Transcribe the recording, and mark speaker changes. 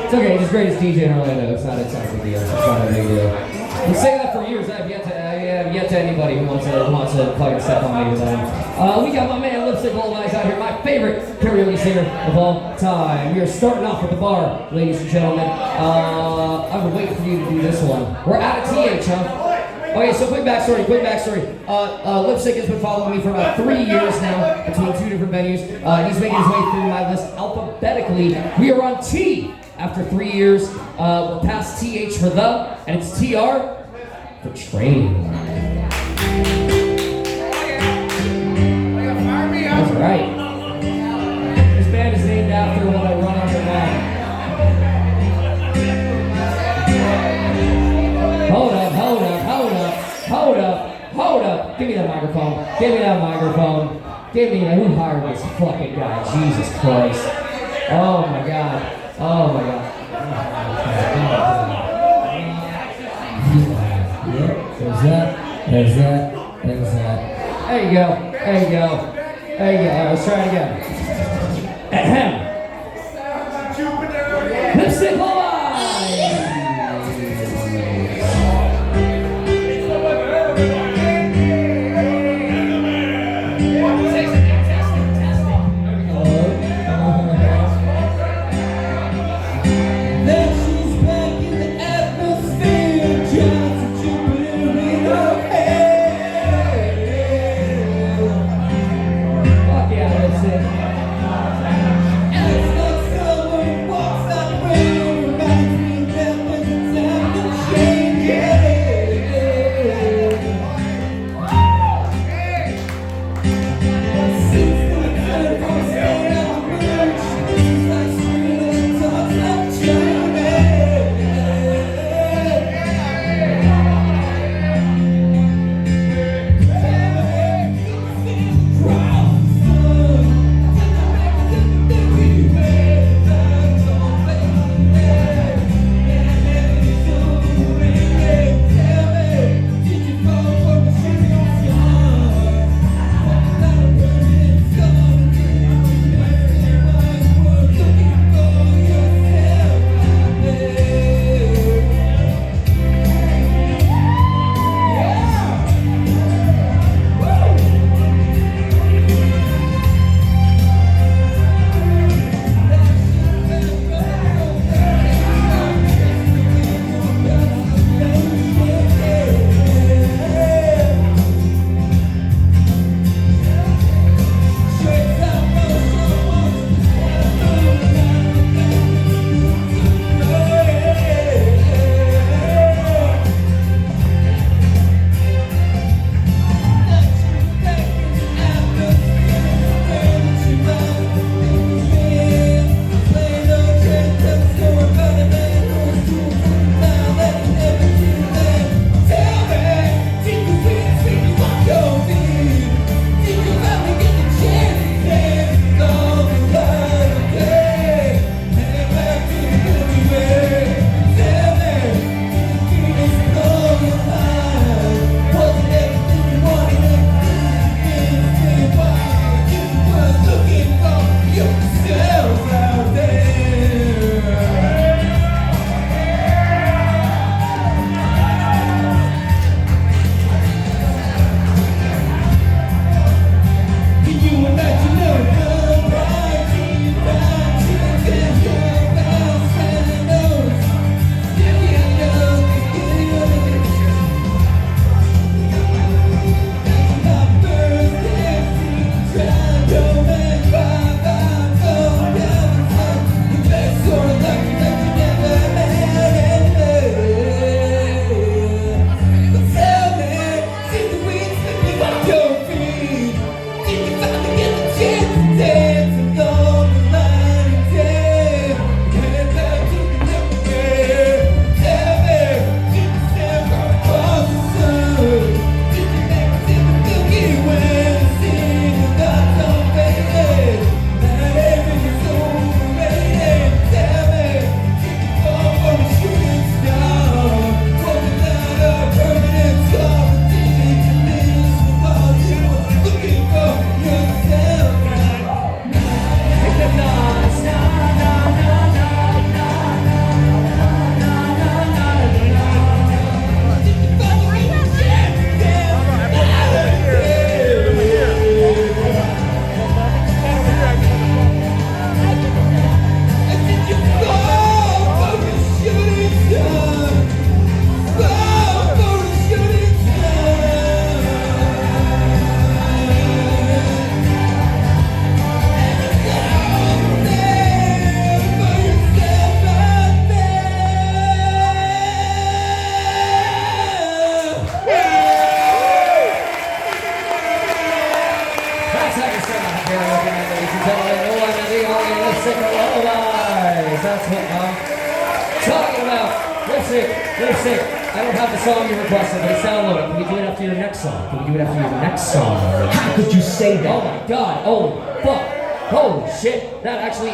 Speaker 1: It's okay, he's the greatest DJ in Orlando. It's not a big deal. It's not a big deal. Been saying that for years. I have yet to anybody who wants to fucking step on me with that. We got my man Lipstick Lullabies out here, my favorite karaoke singer of all time. We are starting off with the bar, ladies and gentlemen. I've been waiting for you to do this one. We're out of TH, huh? Okay, so quick backstory. Lipstick has been following me for about 3 years now between 2 different venues. He's making his way through my list alphabetically. We are on T after 3 years. We're past TH for the, and it's TR for train. That's right. This band is named after what I run on the map. Hold up. Give me that microphone. Give me that. Who hired this fucking guy? Jesus Christ. Oh my God. There's that. There you go. Let's try it again. Ahem. Lipstick Lullabies! Lipstick Lullabies. That's what I'm talking about. Lipstick. I don't have the song you requested, but it's downloaded. Can we do it after your next song? Can we do it after your next song?
Speaker 2: How could you say that?
Speaker 1: Oh my god. Oh, fuck. Holy shit. That actually,